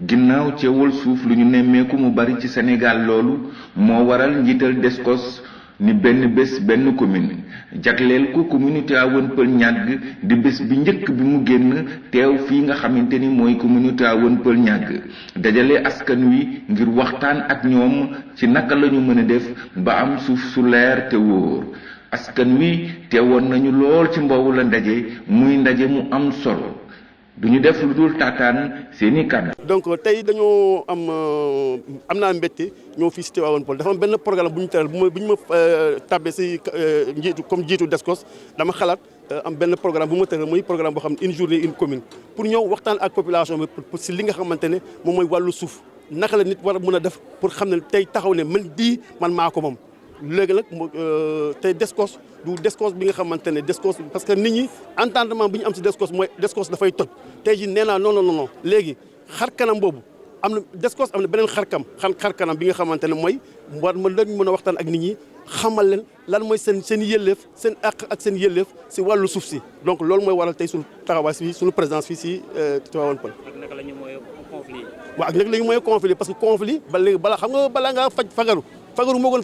ginnaaw ceewal suuf lu ñu nemmeeku mu bari ci Sénégal loolu moo waral njiital Descos ni benn bés benn commune jagleel ko commune Tivaouane Peulh Niague di bés bi njëkk bi mu génn teew fii nga xamante ni mooy commune Tivaouane Peulh Niague dajale askan wi ngir waxtaan ak ñoom ci naka la ñu mën a def ba am suuf su leer te wóor askan wi teewoon nañu lool ci mbowu la ndaje muy ndaje mu am solo duñu def lu dul taataan seeni kàddu. donc tey dañoo am naa mbégte ñoo fii si Tivaouane Peulh dafa am benn programme bu ñu teral bu ñu ma tabbee si njiitu comme jiitu Descos dama xalaat am benn programme bu ma teral muy programme boo xam ne une journée une commune pour ñëw waxtaan ak population bi pour si li nga xamante ne moom mooy wàllu suuf naka la nit war a mën a def pour xam ne tey taxaw ne man maa ko moom. léegi nag tey Descos du Descos bi nga xamante ne Descos parce que nit ñi entendement bi ñu am si Descos mooy Descos dafay toj tey jii nee naa non léegi xar kanam boobu am na Descos am na beneen xar kanam bi nga xamante ne mooy war lañ mën a waxtaan ak nit ñi xamal leen lan mooy seen yelleef seen àq ak seen yelleef si wàllu suuf si donc loolu mooy waral tey suñu taxawaay fii suñu présence fii si Tivaouane Peulh. ak naka la ñu mooy conflit. waaw ak naka la ñu mooy conflit parce que conflit ba léegi xam nga balaa ngaa fagaru moo gën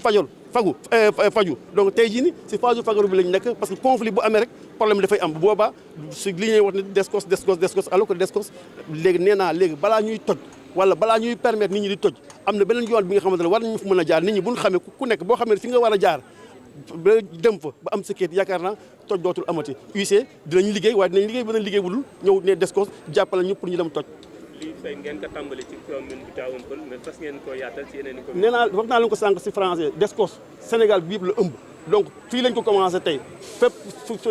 faju donc tey jii ni si phase fagaru bi lañ nekk parce que conflit bu amee rek problème dafay am bu boobaa si li ñuy wax ne Descos alors que Descos léegi nee naa léegi balaa ñuy toj wala balaa ñuy permettre nit ñi di toj am na beneen yoon bi nga xamante ne war nañu fa mën a jaar nit ñi bu ñu xamee ku nekk boo xamee fi nga war a jaar ba dem fa ba am sécurité yaakaar naa toj dootul amati UC dinañ liggéey waaye dinañ liggéey beneen liggéey bu dul ñëw ne Descos jàppale ñu pour ñu dem toj. lii fay ngeen ko tàmbali ci commune bu Tivaouane Peulh mais fas ngeen ko yaatal ci yeneen i commune. nee naa wax naa leen ko sànq si français Descos Sénégal bi yëpp la ëmb donc fii lañ ko commencé tey fépp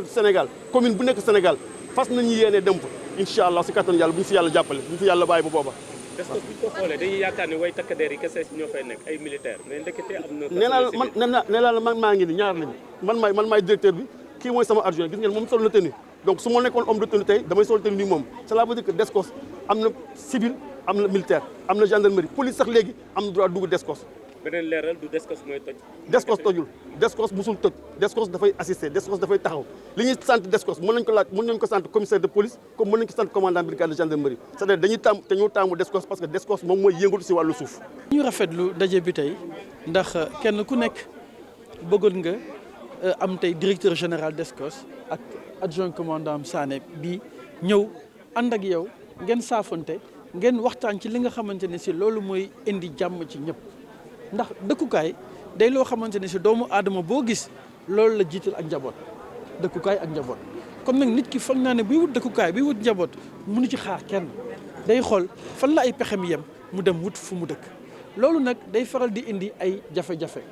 Sénégal commune bu nekk Sénégal fas nañu yéene dem fa incha allah si kattan yàlla bu ñu si yàlla jàppale bu ñu fi yàlla bàyyi ba booba. Descos bu ñu ko xoolee dañuy yaakaar ne way takk der yi kese ñoo fay nekk ay militaire mais ndekete am na. nee naa la man maa ngi ni ñaar lañu man maay directeur bi kii mooy sama adjoint gis ngeen moom sol na tenue donc su ma nekkoon homme de tenue tey damay sol tenue ni moom cela veut dire que Descos am na civil am na militaire am na gendarmerie police sax léegi am na droit dugg Descos. beneen leeral du Descos mooy toj. Descos tojul Descos musul toj Descos dafay assister Descos dafay taxaw li ñuy sant Descos mën nañ ko sant commissaire de police comme mën nañ ko sant commandant brigade de gendarmerie c'est-à-dire dañuy taamu Descos parce que Descos moom mooy yëngatu si wàllu suuf. ñu rafetlu daje bi tey ndax kenn ku nekk bëggoon nga am tey directeur général Descos ak adjoint commandant Sané bi ñëw ànd ak yow ngeen saafonte ngeen waxtaan ci li nga xamante ne si loolu mooy indi jàmm ci ñëpp ndax dëkkukaay day loo xamante ne si doomu aadama boo gis loolu la jiital ak njaboot dëkkukaay ak njaboot kon nag nit ki foog naa ne buy wut dëkkukaay buy wut njaboot mënu ci xaar kenn day xool fan la ay pexem yem mu dem wut fu mu dëkk loolu nag day faral di indi ay jafe-jafe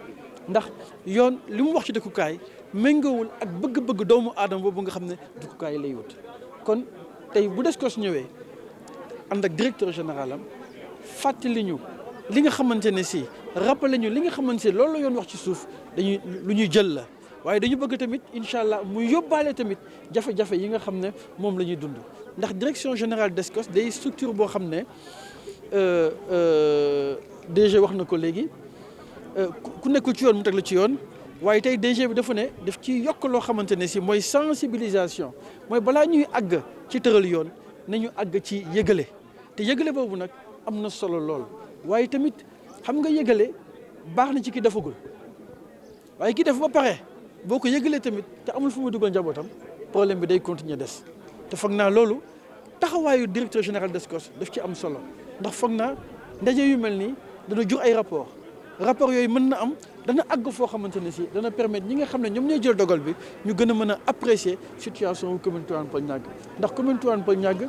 ndax yoon li mu wax ci dëkkukaay méngoowul ak bëgg-bëgg doomu aadama boobu nga xam ne dëkkukaay lay wut kon tey bu Descos ñëwee ànd ak directeur général am fàttali ñu li nga xamante ne si rappelé ñu li nga xamante ne loolu la yoon wax ci suuf dañuy lu ñuy jël la waaye dañu bëgg tamit incha allah muy yóbbaale tamit jafe-jafe yi nga xam ne moom la ñuy dund ndax direction générale Descos day structure boo xam ne DG wax na ko léegi ku nekkul ci yoon mu teg la ci yoon waaye tey DG bi dafa ne daf ci yokk loo xamante ne si mooy sensibilisation mooy balaa ñuy àgg ci tëral yoon nañu àgg ci yëgale te yëgale boobu nag am na solo lool waaye tamit xam nga yëgale baax na ci ki defagul waaye ki def ba pare boo ko yëgalee tamit te amul fu mu dugal njabootam problème bi day continuer des te foog naa loolu taxawaayu directeur général Descos daf ci am solo ndax foog naa ndaje yu mel nii dana jur ay rapport yooyu mën na am dana àgg foo xamante ne si dana permettre ñi nga xam ne ñoom ñooy jël dogal bi ñu gën a mën a apprécier situation wu commune Tivaouane Peulh Niague ndax commune Tivaouane Peulh Niague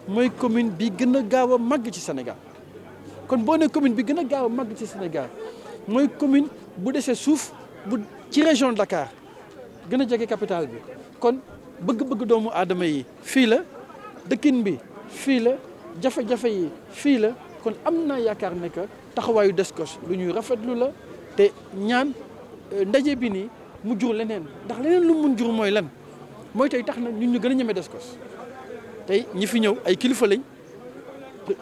mooy commune bi gën a gaaw a màgg ci Sénégal kon boo nee commune bi gën a gaaw a màgg ci Sénégal mooy commune bu desee suuf bu ci région de Dakar gën a jege capitale bi kon bëgg-bëgg doomu aadama yi fii la dëkkin bi fii la jafe-jafe yi fii la kon am naa yaakaar ne que taxawaayu Descos lu ñuy rafetlu la te ñaan ndaje bi nii mu jur leneen ndax leneen lu mun jur mooy lan mooy tey tax na ñun ñu gën a ñeme Descos tey ñi fi ñëw ay kilifa lañ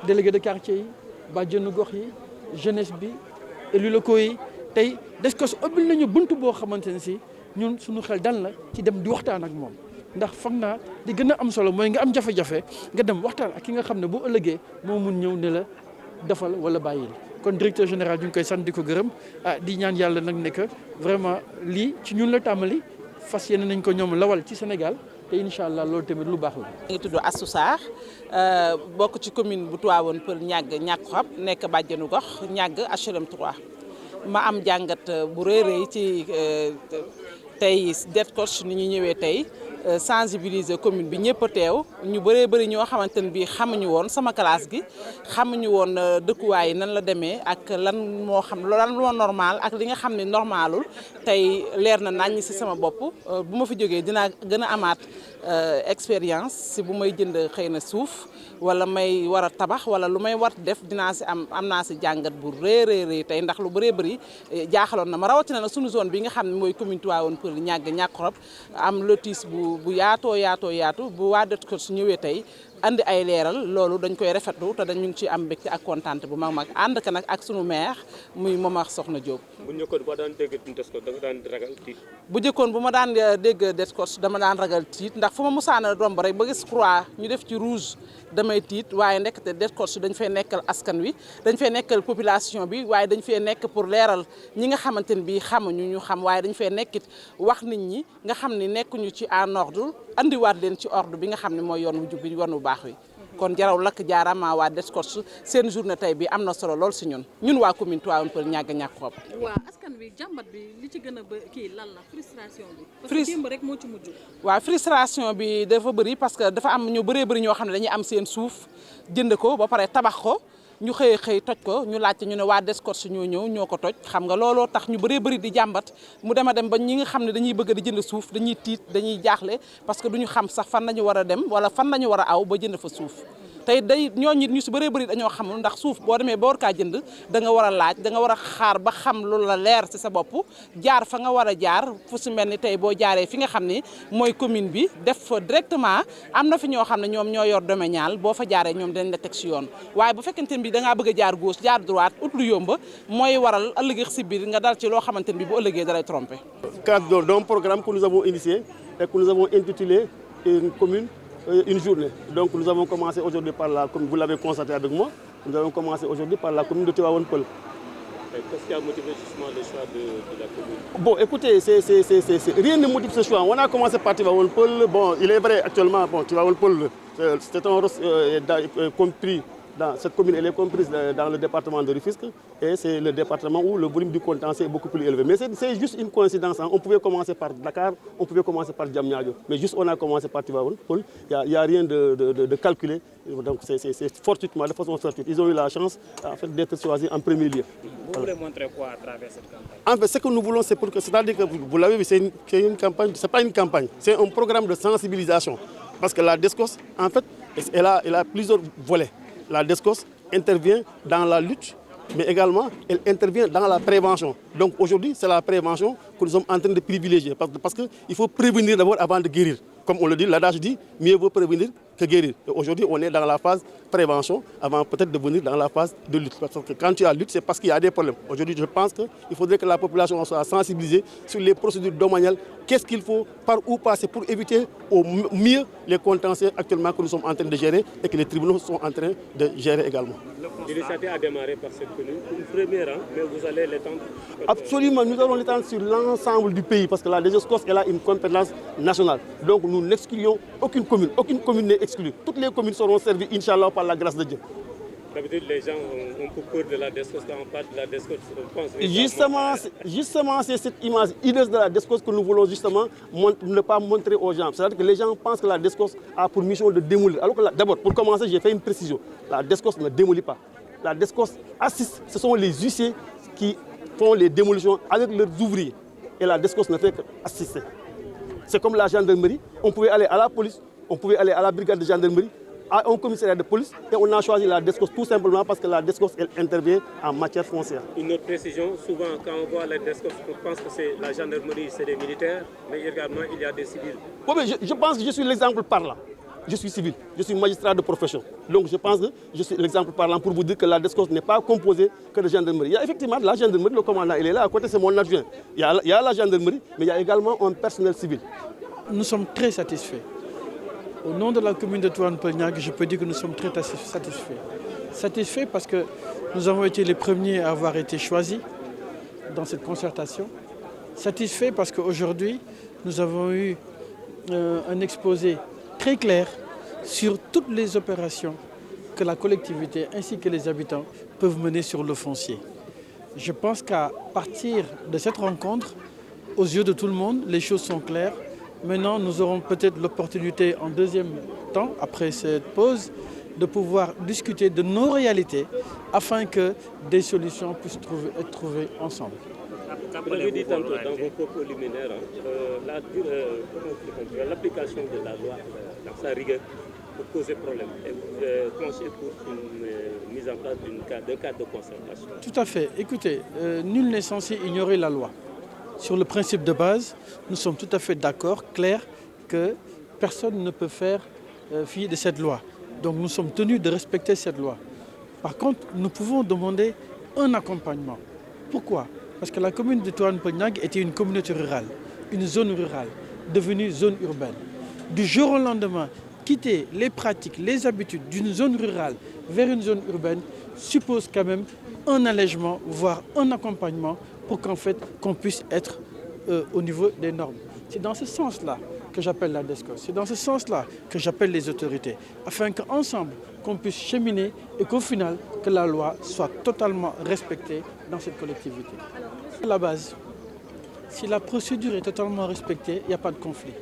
délégué de quartier yi bàjjenu gox yi jeunesse bi élus locaux yi tey Descos ubbil nañu buntu boo xamante ne si ñun suñu xel dal na ci dem di waxtaan ak moom ndax foog naa di gën a am solo mooy nga am jafe-jafe nga dem waxtaan ak ki nga xam ne boo ëllëgee moo mun ñëw ne la defal wala bàyyil kon directeur général ñu ngi koy sant di ko gërëm di ñaan yàlla nag ne que vraiment lii ci ñun la tàmbali fas yéene nañ ko ñoom lawal ci Sénégal te incha allah loolu tamit lu baax la. ngi tudd Astou Sarr bokk ci commune bu Tivaouane Peulh Niaga Xob nekk bàjjenu gox Niaga HLM 3 ma am jàngat bu rëy ci tey DSCOS ni ñu ñëwee tey sensibiliser commune bi ñëpp a teew ñu bëree bëri ñoo xamante ne bii xamuñu woon sama classe gi xamuñu woon dëkkuwaay yi nan la demee ak lan moo normal ak li nga xam ne normalul tey leer na nañ ci sama bopp bu ma fi jógee dinaa gën a amaat expérience si bu may jënd xëy na suuf wala may war a tabax wala lu may war def dinaa si am naa si jàngat bu rëy tey ndax lu bëree bëri jaaxaloon na ma rawatina nag suñu zone bi nga xam ne mooy commune Tivaouane Peulh Niaga Xob am lotis bu yaatu bu waa DSCOS su ñëwee tey andi ay leeral loolu dañ koy rafetlu te dañu ngi ci am mbégte ak kontaante bu mag ànd ka nag ak sunu maire muy Momar Soxna Diop. bu njëkkoon boo daan dégg DSCOS da nga daan ragal tiit. bu njëkkoon bu ma daan dégg DSCOS dama daan ragal tiit ndax fu ma musaana romb rek ba gis croix ñu def ci rouge damay tiit waaye ndekete DSCOS dañ fay nekkal askan wi dañ fay nekkal population bi waaye dañ fay nekk pour leeral ñi nga xamante ne bii xamuñu ñu xam waaye dañ fay nekkit wax nit ñi nga xam ne nekkuñu ci en ordre andiwaat leen ci ordre bi nga xam ne mooy yoon wu jub bi yoon wu baax wi. kon jaraw lakk jaarama waa DSCOS seen journée tey bi am na solo lool si ñun waa commune Tivaouane Peulh Niaga Xob. waaw askan wi jàmbat bi li ci gën a kii lan la frustration bi. parce que démb rek moo ci mujj. waaw frustration bi dafa bëri parce que dafa am ñu bëree bëri ñoo xam ne dañuy am seen suuf jënd ko ba pare tabax ko. ñu xëy toj ko ñu laajte ñu ne waa DSCOS ñoo ko toj xam nga looloo tax ñu bëree bëri di jàmbat mu dem ba ñi nga xam ne dañuy bëgg di jënd suuf dañuy tiit dañuy jaaxle parce que duñu xam sax fan lañu war a dem wala fan lañu war a aw ba jënd fa suuf tey ñooñu ñu si bëree bëri dañoo xamul ndax suuf boo demee ba war kaa jënd da nga war a laaj da nga war a xaar ba xam lu la leer ci sa bopp jaar fa nga war a jaar fu si mel ni tey boo jaaree fi nga xam ne mooy commune bi def fa directement am na fi ñoo xam ne ñoom ñoo yor domanial boo fa jaaree ñoom dañ la teg si yoon waaye bu fekkente ne bi da ngaa bëgg a jaar gauche jaar droite ut lu yomba mooy waral ëllëg si biir nga dal ci loo xamante ne bi bu ëllëgee dalay trompé. Cadre d'un programme que nous avons initié et que nous avons intitulé une commune une journée. Donc nous avons commencé aujourd'hui par comme vous l'avez constaté avec moi, nous avons commencé aujourd'hui par la commune de Tivaouane Peulh. Qu'est-ce qui a motivé justement le choix de la commune? Bon, écoutez, rien ne motive ce choix. On a commencé par Tivaouane Peulh. Bon, il est vrai actuellement, Tivaouane Peulh, c'est compris. Cette commune elle est comprise dans le département de Rufisque et c'est le département où le volume du contentieux est beaucoup plus élevé. Mais c'est juste une coïncidence. Hein. On pouvait commencer par Dakar, on pouvait commencer par Diamniadio. Mais juste on a commencé par Tivaouane Peulh. Il n'y a rien de calculé. Donc c'est fortuitement, de façon fortuite. Ils ont eu la chance en fait, d'être choisis en premier lieu. Vous voulez montrer quoi à travers cette campagne? En fait, ce que nous voulons, c'est-à-dire que vous l'avez vu, c'est une campagne, c'est pas une campagne, c'est un programme de sensibilisation. Parce que la DSCOS, en fait, elle a plusieurs volets. La DSCOS intervient dans la lutte, mais également elle intervient dans la prévention. Donc aujourd'hui, c'est la prévention que nous sommes en train de privilégier. Parce qu'il faut prévenir d'abord avant de guérir. Comme on le dit, l'adage dit, mieux vaut prévenir que guérir. Aujourd'hui, on est dans la phase prévention avant peut-être de venir dans la phase de lutte. Parce que quand tu as lutte, c'est parce qu'il y a des problèmes. Aujourd'hui, je pense qu'il faudrait que la population soit sensibilisée sur les procédures domaniales. Qu'est-ce qu'il faut, par où passer pour éviter au mieux les contentieux actuellement que nous sommes en train de gérer et que les tribunaux sont en train de gérer également. L'initiative a démarré par cette commune, une première, mais vous allez l'étendre? Absolument, nous allons l'étendre sur l'ensemble du pays parce que la DSCOS elle a une compétence nationale. Donc nous n'excluons aucune commune n'est exclue. Toutes les communes seront servies, Inch'Allah, par la grâce de Dieu. D'habitude, les gens ont un peu peur de la DSCOS quand on parle de la DSCOS. Justement, c'est cette image hideuse de la DSCOS que nous voulons justement ne pas montrer aux gens. C'est-à-dire que les gens pensent que la DSCOS a pour mission de démolir. Alors que d'abord, pour commencer, j'ai fait une précision. La DSCOS ne démolit pas. La DSCOS assiste. Ce sont les huissiers qui font les démolitions avec leurs ouvriers. Et la DSCOS ne fait qu'assister. C'est comme la gendarmerie. On pouvait aller à la police, on pouvait aller à la brigade de gendarmerie, à un commissariat de police et on a choisi la DSCOS tout simplement parce que la DSCOS elle intervient en matière foncière. Une autre précision, souvent quand on voit la DSCOS, on pense que c'est la gendarmerie, c'est des militaires, mais également il y a des civils. Oui, mais je pense que je suis l'exemple parlant. Je suis civil, je suis magistrat de profession. Donc je pense que je suis l'exemple parlant pour vous dire que la DSCOS n'est pas composée que de gendarmerie. Il y a effectivement la gendarmerie, le commandant il est là, à côté c'est mon adjoint. Il y a la gendarmerie, mais il y a également un personnel civil. Nous sommes très satisfaits. Au nom de la commune de Tivaouane Peulh Niaga, je peux dire que nous sommes très satisfaits. Satisfait parce que nous avons été les premiers à avoir été choisis dans cette concertation. Satisfait parce qu'aujourd'hui, nous avons eu un exposé très clair sur toutes les opérations que la collectivité ainsi que les habitants peuvent mener sur le foncier. Je pense qu'à partir de cette rencontre, aux yeux de tout le monde, les choses sont claires. Maintenant, nous aurons peut-être l'opportunité en deuxième temps, après cette pause, de pouvoir discuter de nos réalités afin que des solutions puissent être trouvées ensemble. Vous l'avez dit tantôt dans vos propos liminaires, l'application de la loi dans sa rigueur peut poser problème et vous penchez pour une mise en place d'un cadre de concertation. Tout à fait. Écoutez, nul n'est censé ignorer la loi. Sur le principe de base, nous sommes tout à fait d'accord, clair, que personne ne peut faire fi de cette loi. Donc nous sommes tenus de respecter cette loi. Par contre, nous pouvons demander un accompagnement. Pourquoi? Parce que la commune de Tivaouane Peulh Niague était une communauté rurale, une zone rurale, devenue zone urbaine. Du jour au lendemain, quitter les pratiques, les habitudes d'une zone rurale vers une zone urbaine suppose quand même un allègement, voire un accompagnement pour qu'on puisse être au niveau des normes. C'est dans ce sens-là que j'appelle la DESCOS, c'est dans ce sens-là que j'appelle les autorités, afin qu'ensemble, qu'on puisse cheminer et qu'au final, que la loi soit totalement respectée dans cette collectivité. À la base, si la procédure est totalement respectée, il n'y a pas de conflit.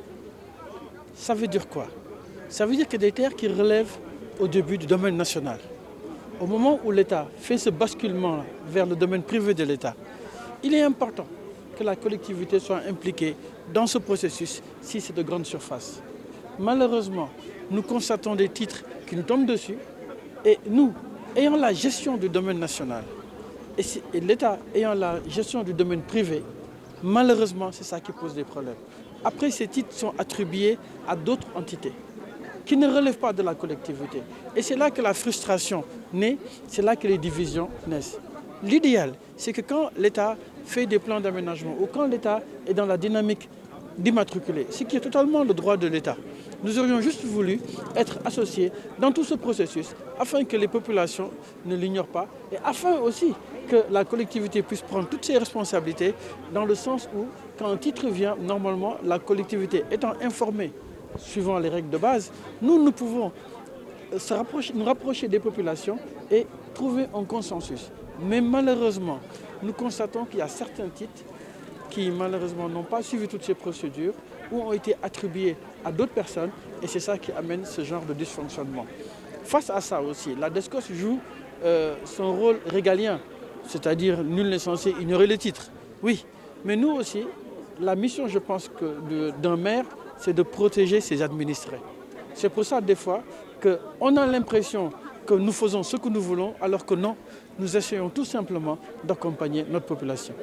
Ça veut dire quoi? Ça veut dire que des terres qui relèvent au début du domaine national, au moment où l'État fait ce basculement vers le domaine privé de l'État, il est important que la collectivité soit impliquée dans ce processus si c'est de grandes surfaces. Malheureusement, nous constatons des titres qui nous tombent dessus et nous, ayant la gestion du domaine national et l'État ayant la gestion du domaine privé, malheureusement, c'est ça qui pose des problèmes. Après, ces titres sont attribués à d'autres entités qui ne relèvent pas de la collectivité. Et c'est là que la frustration naît, c'est là que les divisions naissent. L'idéal, c'est que quand l'État fait des plans d'aménagement ou quand l'État est dans la dynamique d'immatriculer, ce qui est totalement le droit de l'État, nous aurions juste voulu être associés dans tout ce processus afin que les populations ne l'ignorent pas et afin aussi que la collectivité puisse prendre toutes ses responsabilités dans le sens où, quand un titre vient, normalement, la collectivité étant informée suivant les règles de base, nous pouvons nous rapprocher des populations et trouver un consensus. Mais malheureusement, nous constatons qu'il y a certains titres qui malheureusement n'ont pas suivi toutes ces procédures ou ont été attribués à d'autres personnes et c'est ça qui amène ce genre de dysfonctionnement. Face à ça aussi, la DESCOS joue son rôle régalien, c'est-à-dire nul n'est censé ignorer les titres. Oui, mais nous aussi, la mission, je pense, d'un maire, c'est de protéger ses administrés. C'est pour ça, des fois, qu'on a l'impression que nous faisons ce que nous voulons, alors que non, nous essayons tout simplement d'accompagner notre population.